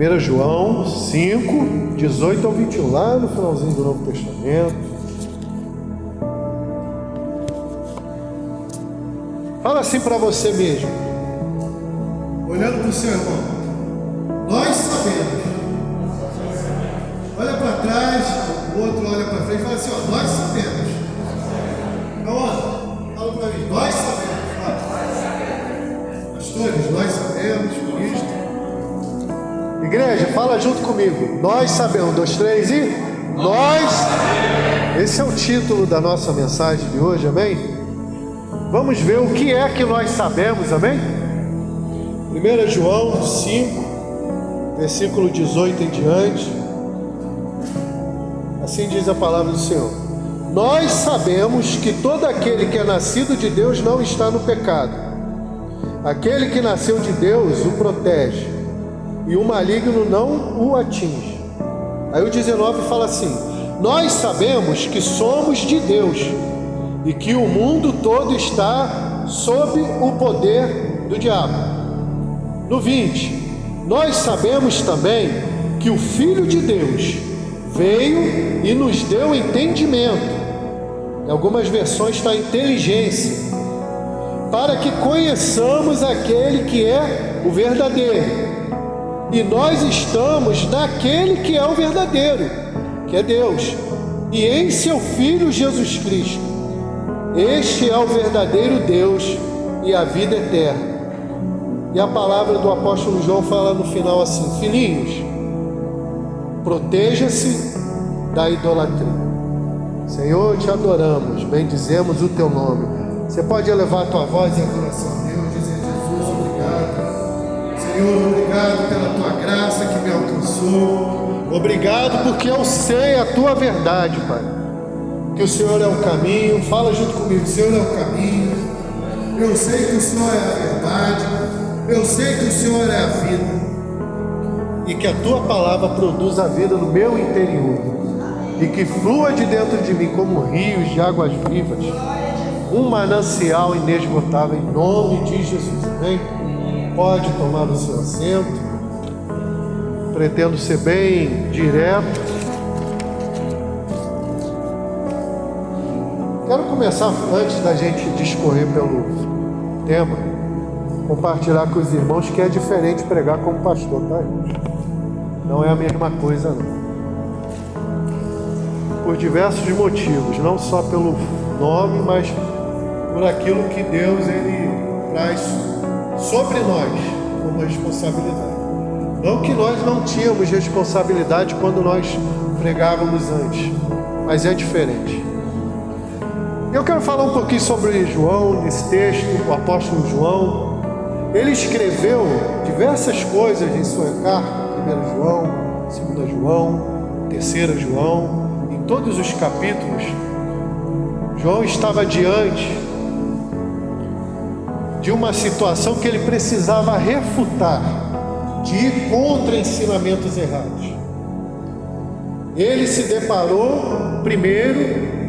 1 João 5, 18 ao 21, lá no finalzinho do Novo Testamento. Fala assim para você mesmo, olhando para o seu irmão: nós sabemos. Olha para trás, o outro olha para frente e fala assim: ó, nós sabemos. Então, fala para mim: nós sabemos. Pastores, nós sabemos, ministro. Igreja, fala junto comigo: nós sabemos. 1, 2, 3 e nós. Esse é o título da nossa mensagem de hoje, amém? Vamos ver o que é que nós sabemos, amém? 1 João 5, versículo 18 em diante. Assim diz a palavra do Senhor: nós sabemos que todo aquele que é nascido de Deus não está no pecado. Aquele que nasceu de Deus o protege, e o maligno não o atinge. Aí o 19 fala assim: nós sabemos que somos de Deus e que o mundo todo está sob o poder do diabo. No 20, nós sabemos também que o Filho de Deus veio e nos deu entendimento. Em algumas versões está inteligência, para que conheçamos aquele que é o verdadeiro. E nós estamos naquele que é o verdadeiro, que é Deus, e em seu Filho Jesus Cristo. Este é o verdadeiro Deus e a vida eterna. E a palavra do apóstolo João fala no final assim: filhinhos, proteja-se da idolatria. Senhor, te adoramos, bendizemos o teu nome. Você pode elevar a tua voz em adoração a Deus, dizer: Jesus, obrigado. Senhor, obrigado pela tua graça que me alcançou. Obrigado porque eu sei a tua verdade, Pai, que o Senhor é o caminho. Fala junto comigo: o Senhor é o caminho. Eu sei que o Senhor é a verdade. Eu sei que o Senhor é a vida. E que a tua palavra produz a vida no meu interior, e que flua de dentro de mim como rios de águas vivas, um manancial inesgotável, em nome de Jesus, amém? Pode tomar o seu assento. Pretendo ser bem direto. Quero começar, antes da gente discorrer pelo tema, compartilhar com os irmãos que é diferente pregar como pastor, tá, gente? Não é a mesma coisa, não. Por diversos motivos, não só pelo nome, mas por aquilo que Deus ele traz sobre nós como responsabilidade. Não que nós não tínhamos responsabilidade quando nós pregávamos antes, mas é diferente. Eu quero falar um pouquinho sobre João, nesse texto, o apóstolo João. Ele escreveu diversas coisas em sua carta: 1 João, 2 João, 3 João. Em todos os capítulos, João estava diante de uma situação que ele precisava refutar, de ir contra ensinamentos errados. Ele se deparou, primeiro,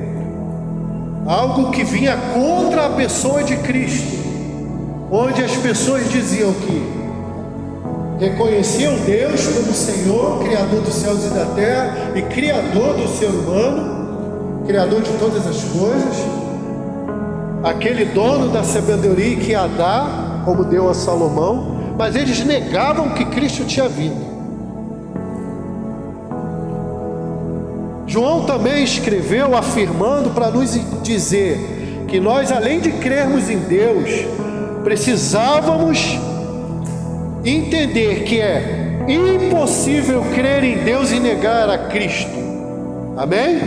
algo que vinha contra a pessoa de Cristo, onde as pessoas diziam que reconheciam Deus como Senhor, Criador dos céus e da terra, e Criador do ser humano, Criador de todas as coisas, aquele dono da sabedoria que ia dar, como deu a Salomão, mas eles negavam que Cristo tinha vindo. João também escreveu afirmando para nos dizer que nós, além de crermos em Deus, precisávamos entender que é impossível crer em Deus e negar a Cristo, amém?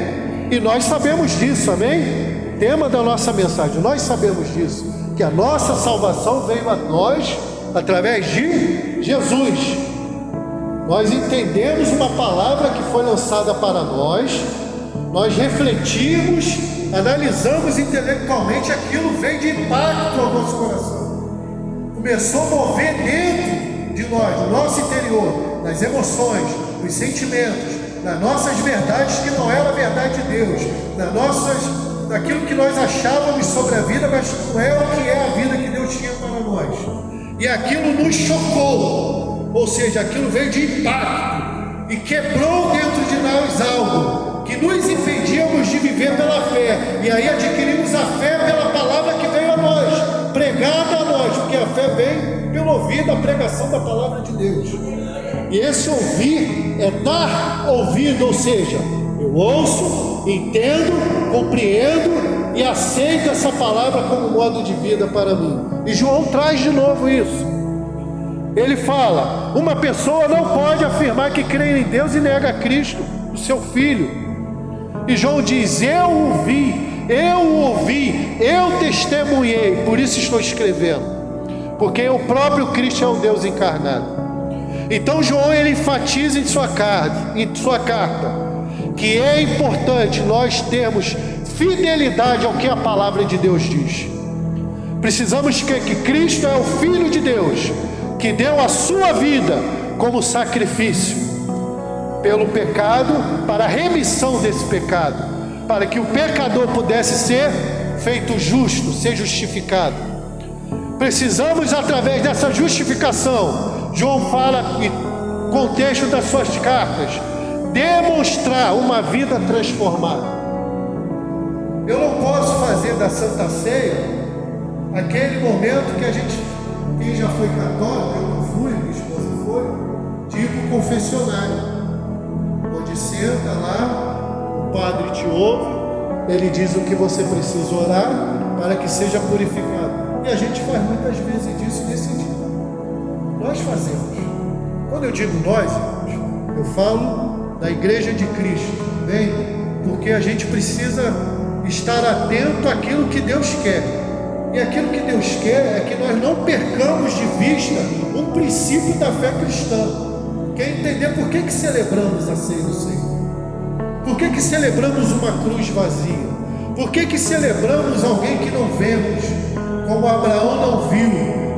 E nós sabemos disso, amém? Tema da nossa mensagem: nós sabemos disso, que a nossa salvação veio a nós através de Jesus. Nós entendemos uma palavra que foi lançada para nós, nós refletimos, analisamos intelectualmente, aquilo veio de impacto ao nosso coração, começou a mover dentro de nós, no nosso interior, nas emoções, nos sentimentos, nas nossas verdades que não era a verdade de Deus, naquilo que nós achávamos sobre a vida, mas não é o que é a vida que Deus tinha para nós. E aquilo nos chocou. Ou seja, aquilo veio de impacto e quebrou dentro de nós algo que nos impedíamos de viver pela fé. E aí adquirimos a fé pela palavra que veio a nós, pregada a nós, porque a fé vem pelo ouvido, a pregação da palavra de Deus. E esse ouvir é dar ouvido, ou seja, eu ouço, entendo, compreendo e aceito essa palavra como modo de vida para mim. E João traz de novo isso. Ele fala: uma pessoa não pode afirmar que crê em Deus e nega a Cristo, o seu Filho. E João diz: eu ouvi, eu testemunhei, por isso estou escrevendo, porque o próprio Cristo é o Deus encarnado. Então João ele enfatiza em sua carta que é importante nós termos fidelidade ao que a palavra de Deus diz. Precisamos crer que Cristo é o Filho de Deus, que deu a sua vida como sacrifício pelo pecado, para a remissão desse pecado, para que o pecador pudesse ser feito justo, ser justificado. Precisamos, através dessa justificação, João fala no contexto das suas cartas, demonstrar uma vida transformada. Eu não posso fazer da Santa Ceia aquele momento que a gente, quem já foi católico, eu não fui, minha esposa foi, tipo confessionário, onde senta lá, o padre te ouve, ele diz o que você precisa orar para que seja purificado. E a gente faz muitas vezes disso nesse dia. Nós fazemos. Quando eu digo nós, eu falo da Igreja de Cristo, bem? Porque a gente precisa estar atento àquilo que Deus quer. E aquilo que Deus quer é que nós não percamos de vista um princípio da fé cristã, que é entender por que celebramos a ceia do Senhor. Por que celebramos uma cruz vazia? Por que celebramos alguém que não vemos, como Abraão não viu,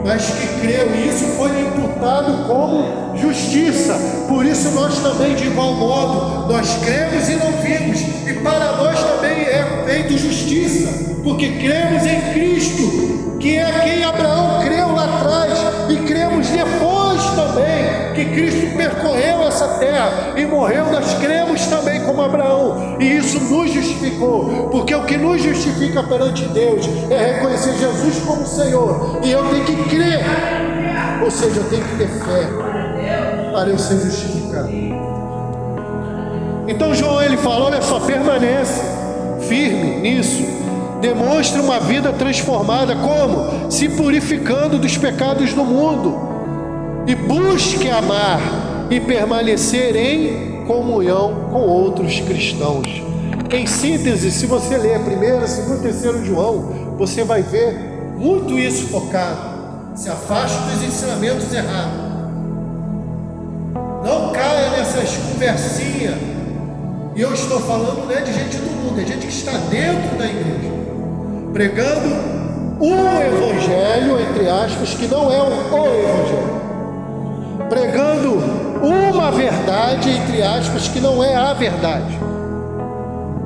mas que creu, e isso foi imputado como justiça. Por isso nós também, de igual modo, nós cremos e não vimos, e para nós também é feito justiça, porque cremos em Cristo, que é quem Abraão creu lá atrás, e cremos depois também que Cristo percorreu essa terra e morreu. Nós cremos também como Abraão, e isso nos justificou, porque o que nos justifica perante Deus é reconhecer Jesus como Senhor, e eu tenho que crer, ou seja, eu tenho que ter fé para eu ser justificado. Então João ele fala: olha só, permanece firme nisso, demonstre uma vida transformada, como? Se purificando dos pecados do mundo, e busque amar e permanecer em comunhão com outros cristãos. Em síntese, se você ler 1º, 2º e 3º João, você vai ver muito isso focado. Se afaste dos ensinamentos errados. Não caia nessas conversinhas. E eu estou falando não é de gente do mundo, é gente que está dentro da igreja, pregando um evangelho, entre aspas, que não é o evangelho, pregando uma verdade, entre aspas, que não é a verdade,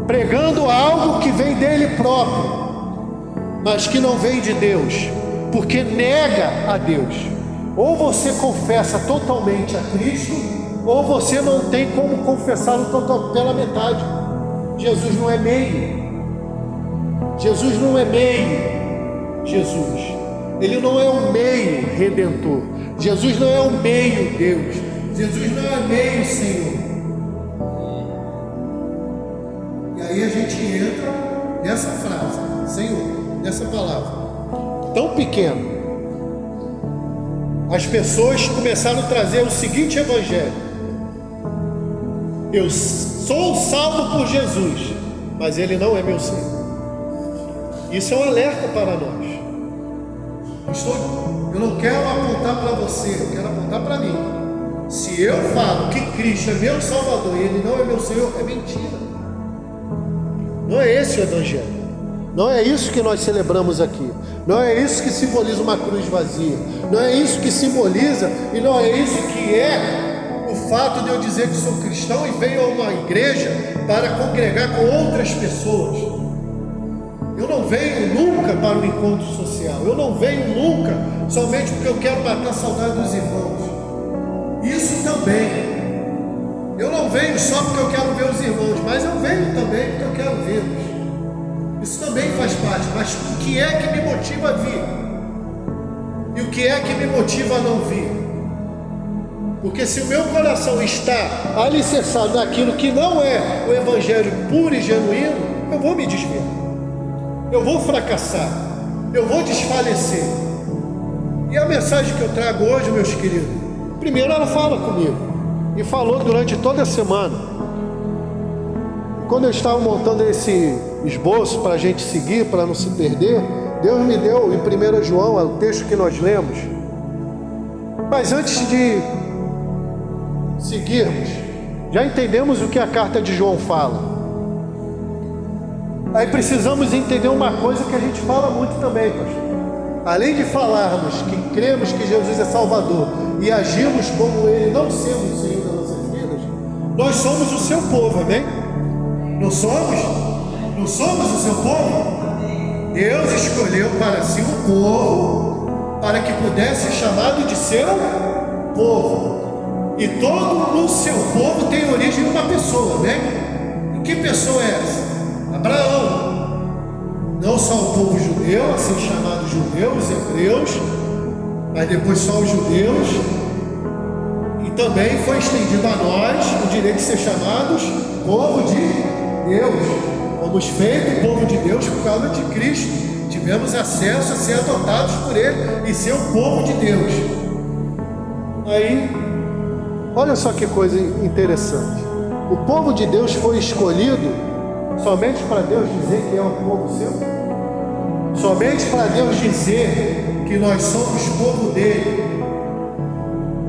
pregando algo que vem dele próprio, mas que não vem de Deus, porque nega a Deus. Ou você confessa totalmente a Cristo, ou você não tem como confessá-lo pela metade. Jesus não é meio. Jesus não é meio. Jesus, ele não é o meio redentor. Jesus não é o meio Deus. Jesus não é meio Senhor. E aí a gente entra nessa frase, Senhor, nessa palavra tão pequena. As pessoas começaram a trazer o seguinte evangelho: eu sou salvo por Jesus, mas ele não é meu Senhor. Isso é um alerta para nós. Eu não quero apontar para você, eu quero apontar para mim. Se eu falo que Cristo é meu Salvador e ele não é meu Senhor, é mentira. Não é esse o evangelho. Não é isso que nós celebramos aqui. Não é isso que simboliza uma cruz vazia. Não é isso que simboliza, e não é isso que é o fato de eu dizer que sou cristão e venho a uma igreja para congregar com outras pessoas. Eu não venho nunca para o encontro social. Eu não venho nunca somente porque eu quero matar a saudade dos irmãos. também. Eu não venho só porque eu quero ver os irmãos, mas eu venho também porque eu quero vê-los. Isso também faz parte, mas o que é que me motiva a vir? E o que é que me motiva a não vir? Porque se o meu coração está alicerçado naquilo que não é o evangelho puro e genuíno, eu vou me desviar, eu vou fracassar, eu vou desfalecer. E a mensagem que eu trago hoje, meus queridos, primeiro ela fala comigo, e falou durante toda a semana. Quando eu estava montando esse esboço para a gente seguir, para não se perder, Deus me deu em 1 João, o texto que nós lemos. Mas antes de seguirmos, já entendemos o que a carta de João fala. Aí precisamos entender uma coisa que a gente fala muito também, pastor. Além de falarmos que cremos que Jesus é Salvador e agimos como Ele, não sendo o Senhor das nossas vidas, nós somos o seu povo, amém? Não somos? Não somos o seu povo? Deus escolheu para si um povo para que pudesse ser chamado de seu povo. E todo o seu povo tem origem de uma pessoa, amém? E que pessoa é essa? Abraão. Não só o povo judeu, assim chamados judeus, hebreus, mas depois só os judeus. E também foi estendido a nós o direito de ser chamados povo de Deus. Fomos feitos povo de Deus por causa de Cristo. Tivemos acesso a ser adotados por Ele e ser o povo de Deus. Aí, olha só que coisa interessante. O povo de Deus foi escolhido somente para Deus dizer que é o povo seu? Somente para Deus dizer que nós somos povo dele?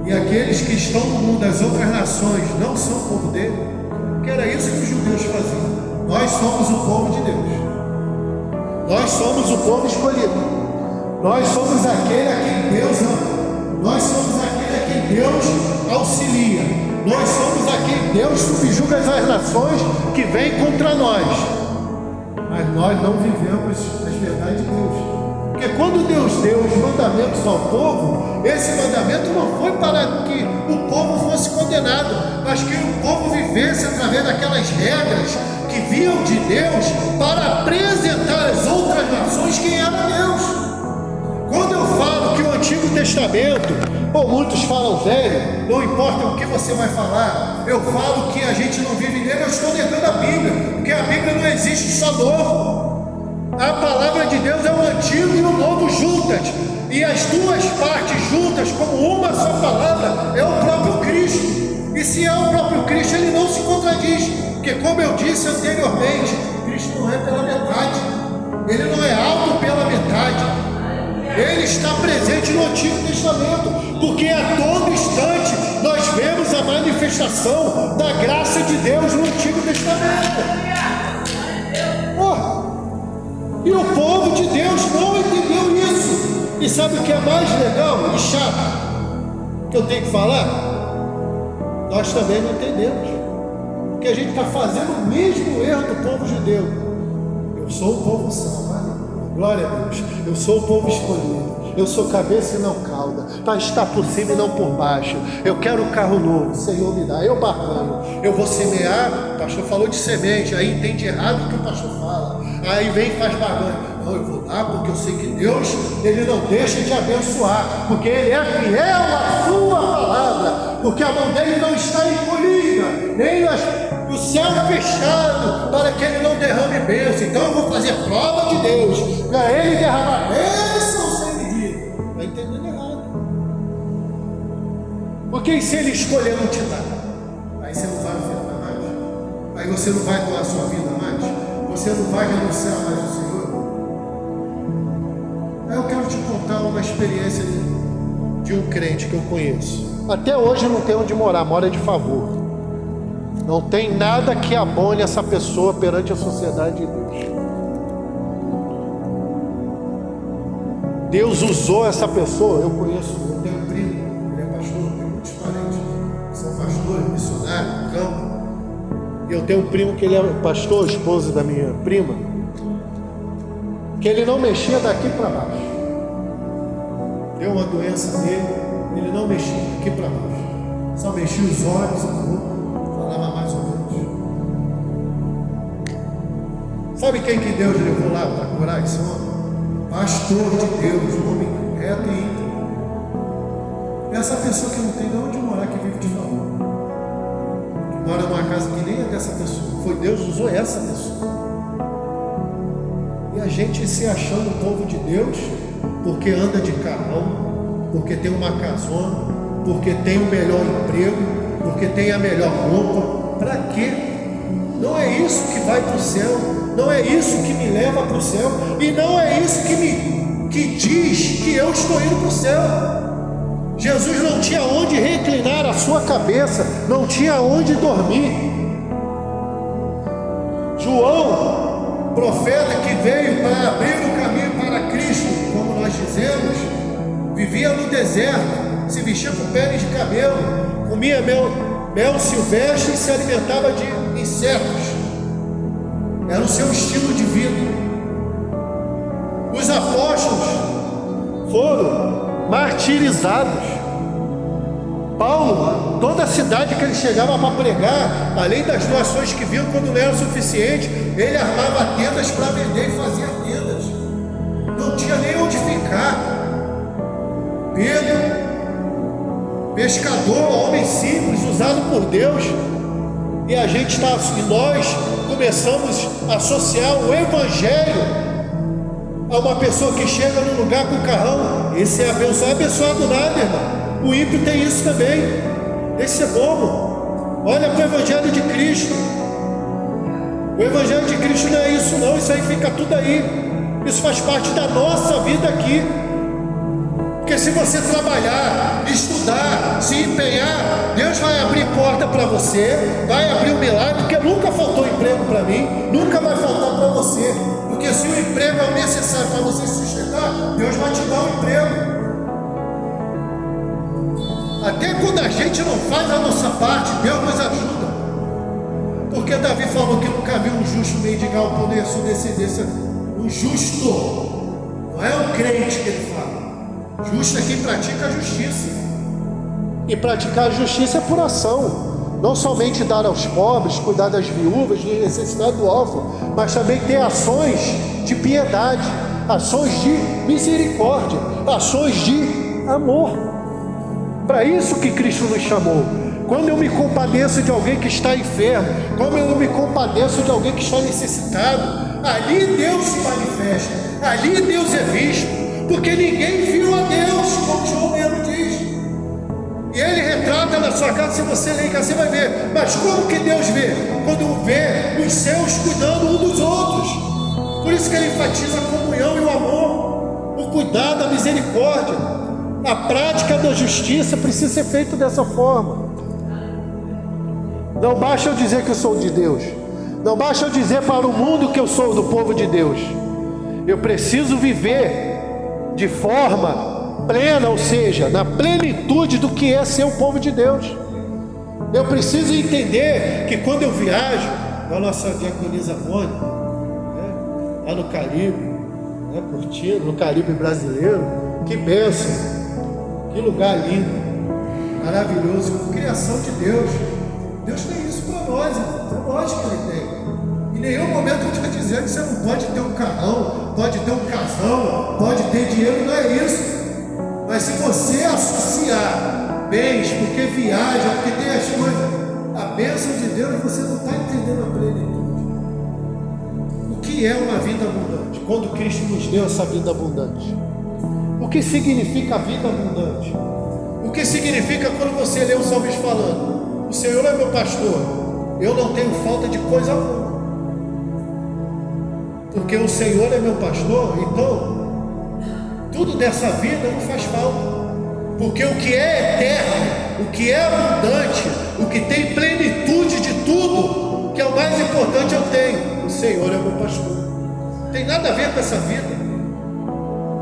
E aqueles que estão no mundo das outras nações não são povo dele? Porque era isso que os judeus faziam. Nós somos o povo de Deus. Nós somos o povo escolhido. Nós somos aquele a quem Deus ama. Nós somos aquele a quem Deus auxilia. Nós somos a quem Deus subjuga as nações que vêm contra nós. Mas nós não vivemos as verdades de Deus. Porque quando Deus deu os mandamentos ao povo, esse mandamento não foi para que o povo fosse condenado, mas que o povo vivesse através daquelas regras que vinham de Deus para apresentar às outras nações quem era Deus. Quando eu falo que o Antigo Testamento, ou muitos falam velho, não importa o que você vai falar, eu falo que a gente não vive nele, eu estou negando a Bíblia, porque a Bíblia não existe só novo. A palavra de Deus é o Antigo e o Novo juntas, e as duas partes juntas como uma só palavra é o próprio Cristo. E se é o próprio Cristo, ele não se contradiz, porque como eu disse anteriormente, Cristo não é pela metade, ele não é alto pela metade, ele está presente no Antigo Testamento, porque a todo instante nós vemos a manifestação da graça de Deus no Antigo Testamento. E o povo de Deus não entendeu isso. E sabe o que é mais legal e chato que eu tenho que falar? Nós também não entendemos, porque a gente está fazendo o mesmo erro do povo judeu. Eu sou o povo salvo, glória a Deus. Eu sou o povo escolhido. Eu sou cabeça e não cauda, para estar por cima e não por baixo. Eu quero um carro novo, Senhor me dá. Eu barranho, eu vou semear. O pastor falou de semente, aí entende errado o que o pastor fala. Aí vem e faz barganha. Não, eu vou dar porque eu sei que Deus, ele não deixa de abençoar, porque ele é fiel à sua palavra, porque a mão dele não está encolhida, nem o céu fechado, para que ele não derrame bênção. Então eu vou fazer prova de Deus, para ele derramar bênção sem medida. Está entendendo errado. Porque se ele escolher não te dar, aí você não vai ofertar mais, aí você não vai doar a sua vida mais, você não vai renunciar mais ao Senhor. Aí eu quero te contar uma experiência de um crente que eu conheço. Até hoje não tem onde morar, mora de favor. Não tem nada que abone essa pessoa perante a sociedade de Deus. Deus usou essa pessoa, eu conheço, eu tenho um primo, ele é pastor, eu tenho muitos parentes, são pastores, missionários, campo. E eu tenho um primo que ele é pastor, esposo da minha prima, que ele não mexia daqui para baixo. Deu uma doença nele, ele não mexia daqui para baixo. Só mexia os olhos, falava mais ou menos. Sabe quem que Deus levou lá para curar esse homem? Pastor de Deus, um homem reto e íntegro. Essa pessoa que não tem de onde morar, que vive de favor, que mora numa casa que nem é dessa pessoa. Foi Deus que usou essa pessoa. E a gente se achando povo de Deus porque anda de carrão, porque tem uma casona, porque tem o melhor emprego, porque tem a melhor roupa. Para quê? Não é isso que vai para o céu, não é isso que me leva para o céu, e não é isso que diz que eu estou indo para o céu. Jesus não tinha onde reclinar a sua cabeça, não tinha onde dormir. João, profeta que veio para abrir o caminho para Cristo, como nós dizemos, vivia no deserto, se vestia com peles de camelo, comia mel silvestre e se alimentava de insetos. Era o seu estilo de vida. Os apóstolos foram martirizados. Paulo, toda a cidade que ele chegava para pregar, além das doações que viam quando não era o suficiente, ele armava tendas para vender e fazia tendas. Não tinha nem onde ficar. Pedro, pescador, homem simples, usado por Deus, e nós começamos a associar o evangelho a uma pessoa que chega num lugar com carrão. Esse é abençoado nada, irmão. O ímpio tem isso também. Esse é bobo. Olha para o evangelho de Cristo. O evangelho de Cristo não é isso não. Isso aí fica tudo aí. Isso faz parte da nossa vida aqui. Porque se você trabalhar, estudar, se empenhar, Deus vai abrir porta para você, vai abrir um milagre, porque nunca faltou emprego para mim, nunca vai faltar para você. Porque se o emprego é o necessário para você se sustentar, Deus vai te dar um emprego. Até quando a gente não faz a nossa parte, Deus nos ajuda. Porque Davi falou que nunca viu um justo mendigar o pão da sua descendência. Um justo, não é um crente que ele fala. Justo é quem pratica a justiça. E praticar a justiça é por ação. Não somente dar aos pobres, cuidar das viúvas, de necessidade do órfão, mas também ter ações de piedade, ações de misericórdia, ações de amor. Para isso que Cristo nos chamou. Quando eu me compadeço de alguém que está enfermo, quando eu me compadeço de alguém que está necessitado, ali Deus se manifesta, ali Deus é visto. Porque ninguém viu a Deus, como João mesmo diz. E ele retrata na sua casa, se você ler em casa, você vai ver. Mas como que Deus vê? Quando vê os seus cuidando um dos outros. Por isso que ele enfatiza a comunhão e o amor, o cuidado, a misericórdia. A prática da justiça precisa ser feita dessa forma. Não basta eu dizer que eu sou de Deus. Não basta eu dizer para o mundo que eu sou do povo de Deus. Eu preciso viver de forma plena, ou seja, na plenitude do que é ser o povo de Deus. Eu preciso entender que quando eu viajo, a nossa diaconisa Mônica, lá no Caribe, curtindo, no Caribe brasileiro, que bênção, que lugar lindo, maravilhoso, criação de Deus. Deus tem isso para nós, é nós que Ele tem. Em nenhum momento eu estou dizendo que você não pode ter um carrão, pode ter um casão, pode ter dinheiro, não é isso. Mas se você associar bens, porque viaja, porque tem as coisas, a bênção de Deus, você não está entendendo a plenitude. O que é uma vida abundante? Quando Cristo nos deu essa vida abundante. O que significa a vida abundante? O que significa quando você lê o salmista falando: o Senhor é meu pastor, eu não tenho falta de coisa alguma. Porque o Senhor é meu pastor, então tudo dessa vida não faz falta. Porque o que é eterno, o que é abundante, o que tem plenitude de tudo, que é o mais importante, eu tenho. O Senhor é meu pastor. Não tem nada a ver com essa vida.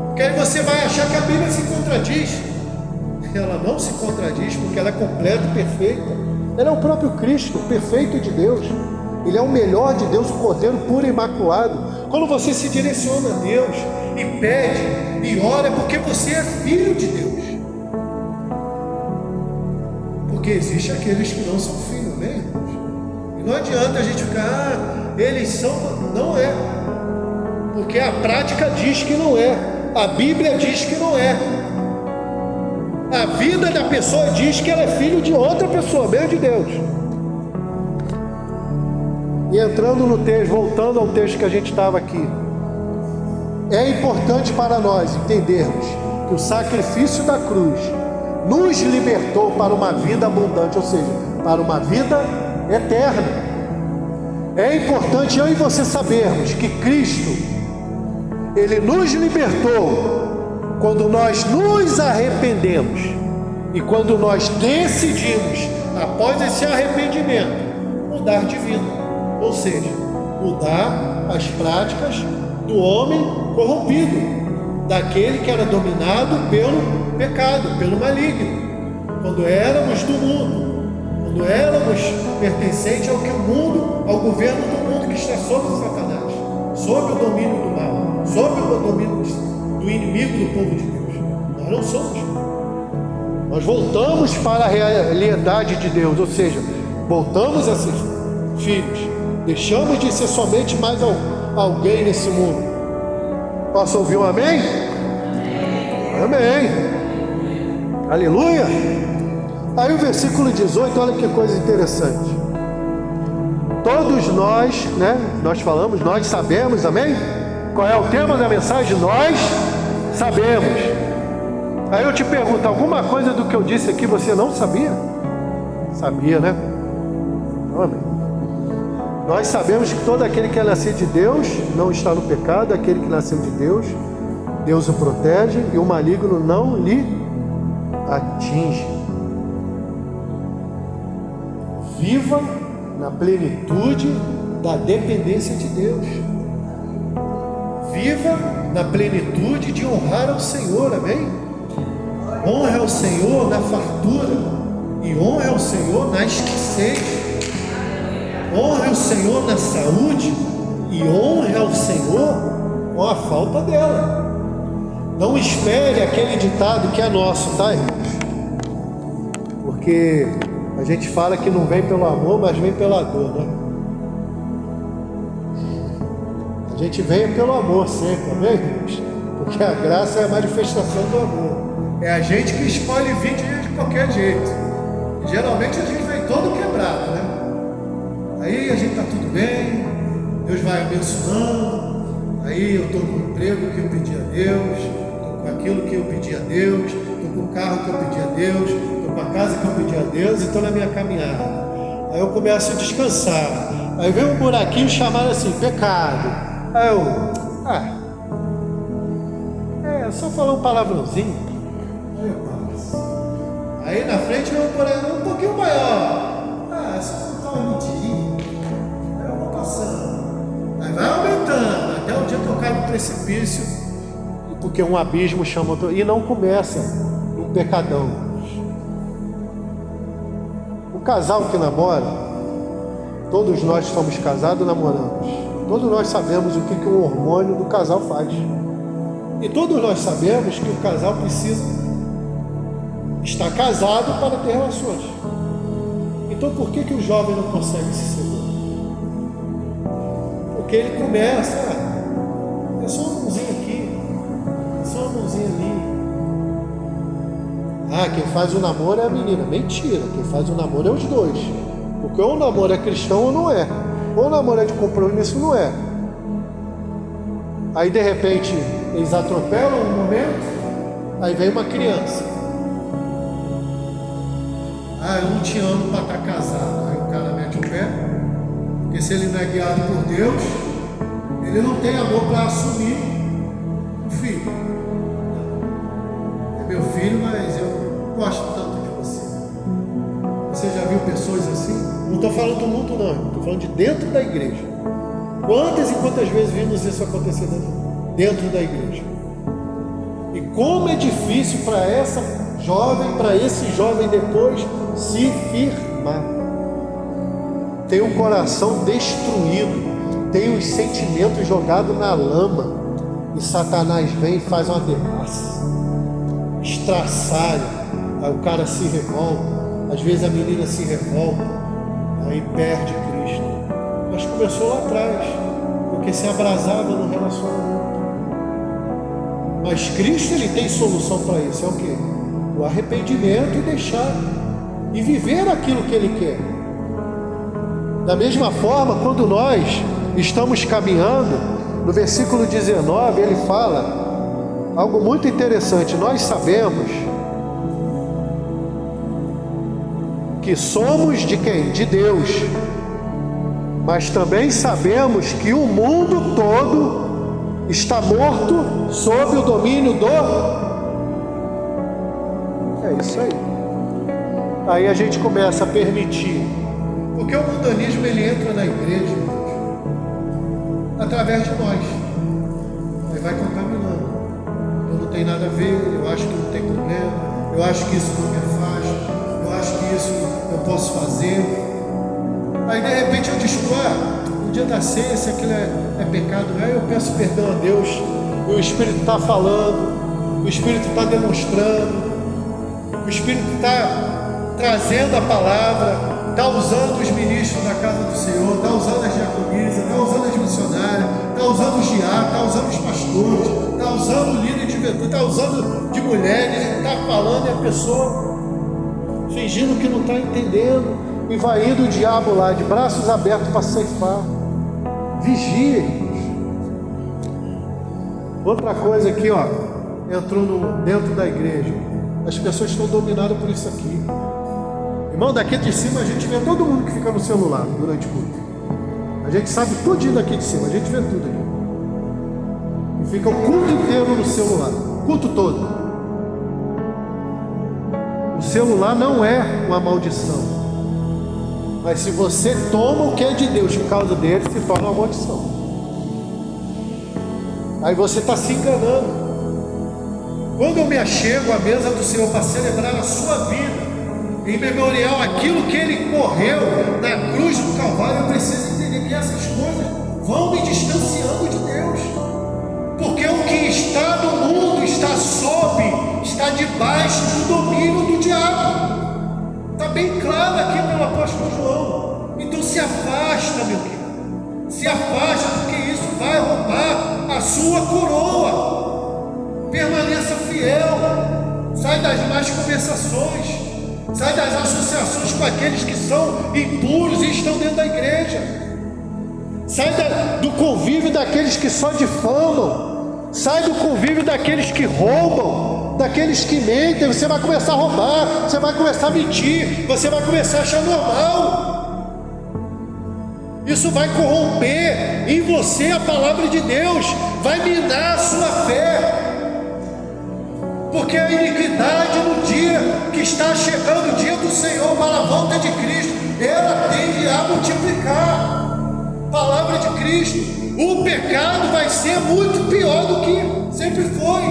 Porque aí você vai achar que a Bíblia se contradiz. Ela não se contradiz, porque ela é completa e perfeita. Ela é o próprio Cristo, o perfeito de Deus. Ele é o melhor de Deus, o Cordeiro puro e imaculado. Quando você se direciona a Deus e pede e ora, é porque você é filho de Deus. Porque existem aqueles que não são filhos, né, irmãos? E não adianta a gente ficar, eles são, não é. Porque a prática diz que não é. A Bíblia diz que não é. A vida da pessoa diz que ela é filho de outra pessoa, mesmo de Deus. E entrando no texto, voltando ao texto que a gente estava aqui, é importante para nós entendermos que o sacrifício da cruz nos libertou para uma vida abundante, ou seja, para uma vida eterna. É importante eu e você sabermos que Cristo, Ele nos libertou quando nós nos arrependemos e quando nós decidimos, após esse arrependimento, mudar de vida. Ou seja, mudar as práticas do homem corrompido, daquele que era dominado pelo pecado, pelo maligno. Quando éramos do mundo, quando éramos pertencentes ao que o mundo, ao governo do mundo que está sob Satanás, sob o domínio do mal, sob o domínio do inimigo do povo de Deus. Nós não somos. Nós voltamos para a realidade de Deus, ou seja, voltamos a ser filhos. Deixamos de ser somente mais alguém nesse mundo. Posso ouvir um amém? Amém. Aleluia. Aí o versículo 18, olha que coisa interessante. Todos nós, né? Nós falamos, nós sabemos, amém? Qual é o tema da mensagem? Nós sabemos. Aí eu te pergunto, alguma coisa do que eu disse aqui você não sabia? Sabia, né? Amém. Nós sabemos que todo aquele que é nascido de Deus não está no pecado. Aquele que nasceu de Deus, Deus o protege e o maligno não lhe atinge. Viva na plenitude da dependência de Deus. Viva na plenitude de honrar ao Senhor, amém? Honra ao Senhor na fartura e honra ao Senhor na escassez. Honre o Senhor na saúde e honre ao Senhor com a falta dela. Não espere aquele ditado que é nosso, tá, irmãos? Porque a gente fala que não vem pelo amor, mas vem pela dor, né? A gente vem pelo amor sempre, amém, irmãos? Porque a graça é a manifestação do amor. É a gente que escolhe vir de qualquer jeito. E geralmente a gente vem todo quebrado, né? Aí a gente está tudo bem, Deus vai abençoando, aí eu estou com o emprego que eu pedi a Deus, estou com aquilo que eu pedi a Deus, estou com o carro que eu pedi a Deus, estou com a casa que eu pedi a Deus e estou na minha caminhada. Aí eu começo a descansar, aí vem um buraquinho chamado assim, pecado. Aí eu, é só falar um palavrãozinho. Aí eu passo. Aí na frente vem um pouquinho maior. Só uma mentirinha. Aí eu vou passando. Aí vai aumentando até o dia que eu caio no precipício. Porque um abismo chama outro. E não começa no pecadão. O casal que namora, todos nós somos casados, namoramos. Todos nós sabemos o que o hormônio do casal faz. E todos nós sabemos que o casal precisa estar casado para ter relações. Então por que o jovem não consegue se segurar? Porque ele começa, é só uma mãozinha aqui, é só uma mãozinha ali. Quem faz o namoro é a menina. Mentira, quem faz o namoro é os dois. Porque ou o namoro é cristão ou não é. Ou o namoro é de compromisso ou não é. Aí de repente eles atropelam um momento, aí vem uma criança. Eu não te amo para estar casado. Aí o cara mete o pé, porque se ele não é guiado por Deus, ele não tem amor para assumir o filho. É meu filho, mas eu gosto tanto de você. Você já viu pessoas assim? Não estou falando do mundo não, estou falando de dentro da igreja. Quantas e quantas vezes vimos isso acontecer dentro da igreja? E como é difícil para essa jovem, para esse jovem depois se firmar. Tem o coração destruído, tem os sentimentos jogados na lama, e Satanás vem e faz uma devassa, estraçalha, aí o cara se revolta, Às vezes a menina se revolta, aí perde Cristo. Mas começou lá atrás, porque se abrasava no relacionamento. Mas Cristo, ele tem solução para isso. É o quê? O arrependimento e deixar e viver aquilo que ele quer. Da mesma forma, quando nós estamos caminhando, no versículo 19 ele fala algo muito interessante. Nós sabemos que somos de quem? De Deus. Mas também sabemos que o mundo todo está morto sob o domínio do... É isso aí. Aí a gente começa a permitir. Porque o mundanismo, ele entra na igreja através de nós. Aí vai contaminando. Eu não tenho nada a ver, eu acho que não tem problema, eu acho que isso não me afasta, eu acho que isso eu posso fazer. Aí de repente eu descubro, no dia da ceia, se aquilo é pecado, aí eu peço perdão a Deus. O Espírito está falando, o Espírito está demonstrando, o Espírito está trazendo a palavra, está usando os ministros da casa do Senhor, está usando as diaconisas, está usando as missionárias, está usando os diáconos, está usando os pastores, está usando o líder de juventude, está usando de mulheres, está falando e a pessoa fingindo que não está entendendo e vai indo o diabo lá de braços abertos para ceifar. Vigia, irmãos. Outra coisa aqui, ó, entrou dentro da igreja. As pessoas estão dominadas por isso aqui. Irmão, daqui de cima a gente vê todo mundo que fica no celular durante o culto. A gente sabe tudinho daqui de cima, a gente vê tudo aqui. E fica o culto inteiro no celular, o culto todo. O celular não é uma maldição. Mas se você toma o que é de Deus por causa dele, se torna uma maldição. Aí você está se enganando. Quando eu me achego à mesa do Senhor para celebrar a sua vida, em memorial àquilo que ele morreu na cruz do Calvário, eu preciso entender que essas coisas vão me distanciando de Deus. Porque o que está no mundo está debaixo do domínio do diabo. Está bem claro aqui pelo apóstolo João. Então se afasta, meu querido. Se afasta, porque isso vai roubar a sua coroa. Permaneça fiel. Sai das más conversações. Sai das associações com aqueles que são impuros e estão dentro da igreja. Sai do convívio daqueles que só difamam. Sai do convívio daqueles que roubam, daqueles que mentem. Você vai começar a roubar, você vai começar a mentir, você vai começar a achar normal. Isso vai corromper em você a palavra de Deus, vai minar a sua fé. Porque a iniquidade no dia que está chegando, o dia do Senhor para a volta de Cristo, ela tende a multiplicar. Palavra de Cristo. O pecado vai ser muito pior do que sempre foi.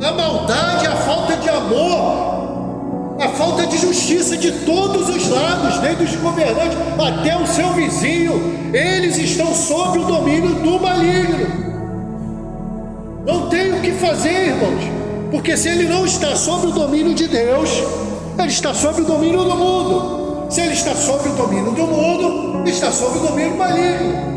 A maldade, a falta de amor, a falta de justiça de todos os lados, desde os governantes até o seu vizinho, eles estão sob o domínio do maligno. Não tem o que fazer, irmãos, porque se ele não está sob o domínio de Deus, ele está sob o domínio do mundo. Se ele está sob o domínio do mundo, está sob o domínio maligno.